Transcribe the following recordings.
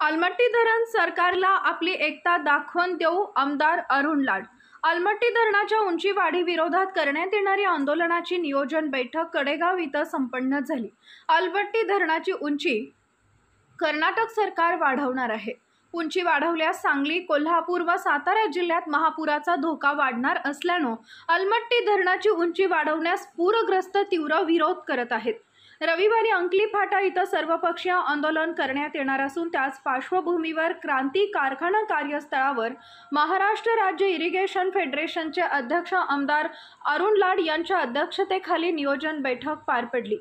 अलमट्टी धरण सरकारला आपली एकता दाखवून देऊ आमदार अरुण लाड। अलमट्टी धरणाच्या उंची वाढी विरोधात करण्यात येणारी आंदोलनाची नियोजन बैठक कडेगाव इथं संपन्न झाली। अलमट्टी धरणाची उंची कर्नाटक सरकार वाढवणार आहे। उंची वाढवल्यास सांगली, कोल्हापूर व सातारा जिल्ह्यात महापुराचा धोका वाढणार असल्याने अलमट्टी धरणाची उंची वाढवण्यास पूरग्रस्त तीव्र विरोध करत आहेत। रविवारी अंकली फाटा इथं सर्वपक्षीय आंदोलन करण्यात येणार असून त्याच पार्श्वभूमीवर क्रांती कारखाना कार्यस्थळावर महाराष्ट्र राज्य इरिगेशन फेडरेशनचे अध्यक्ष आमदार अरुण लाड यांच्या अध्यक्षतेखाली नियोजन बैठक पार पडली।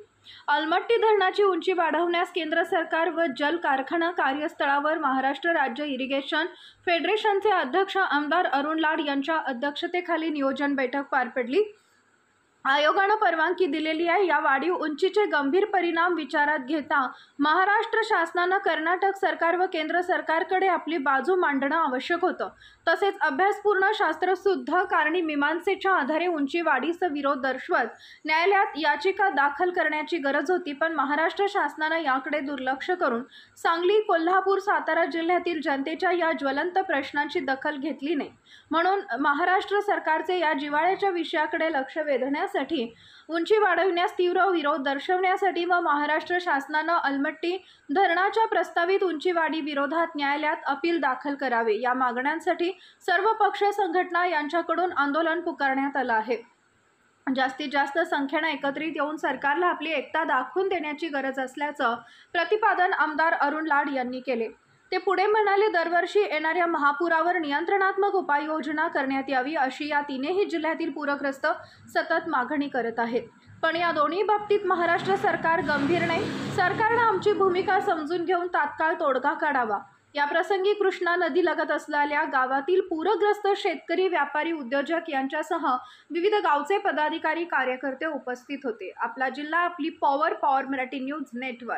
अलमट्टी धरणाची उंची वाढवण्यास केंद्र सरकार व जल कारखाना कार्यस्थळावर महाराष्ट्र राज्य इरिगेशन फेडरेशनचे अध्यक्ष आमदार अरुण लाड यांच्या अध्यक्षतेखाली नियोजन बैठक पार पडली। आयोगाने परवानगी दिलेली आहे। या वाढीव उंचीचे गंभीर परिणाम विचारात घेता महाराष्ट्र शासनाने कर्नाटक सरकार व केंद्र सरकारकडे आपली बाजू मांडणे आवश्यक होतं। तसेच अभ्यासपूर्ण शास्त्रशुद्ध कारणी मीमांसेच्या आधारे उंची वाढीस विरोध दर्शवत न्यायालयात याचिका दाखल करण्याची गरज होती, पण महाराष्ट्र शासनाने याकडे दुर्लक्ष करून सांगली, कोल्हापूर, सातारा जिल्ह्यातील जनतेच्या या ज्वलंत प्रश्नांची दखल घेतली नाही। म्हणून महाराष्ट्र सरकारचे या जिव्हाळ्याच्या विषयाकडे लक्ष वेधण्यासाठी उंची वाढवण्यास तीव्र विरोध दर्शवण्यासाठी व महाराष्ट्र शासनाने अलमट्टी धरणाच्या प्रस्तावित उंची वाढी विरोधात न्यायालयात अपील दाखल करावे, या मागण्यांसाठी सर्व पक्ष संघटना यांच्याकडून आंदोलन पुकारण्यात आलं आहे। जास्तीत जास्त संख्येने एकत्रित येऊन सरकारला आपली एकता दाखवून देण्याची गरज असल्याचं प्रतिपादन आमदार अरुण लाड यांनी केले। ते पुढे म्हणाले, दरवर्षी येणाऱ्या महापुरावर नियंत्रणात्मक उपाययोजना करण्यात यावी अशी या तीनही जिल्ह्यातील पूरग्रस्त सतत मागणी करत आहेत, पण या दोन्ही बाबतीत महाराष्ट्र सरकार गंभीर नाही। सरकारने आमची भूमिका समजून घेऊन तात्काळ तोडगा काढावा। या प्रसंगी कृष्णा नदी लगत असलेल्या गावातील पूरग्रस्त शेतकरी, व्यापारी, उद्योजक यांच्यासह विविध गावचे पदाधिकारी, कार्यकर्ते उपस्थित होते। आपला जिल्हा, आपली पॉवर मराठी न्यूज नेटवर्क।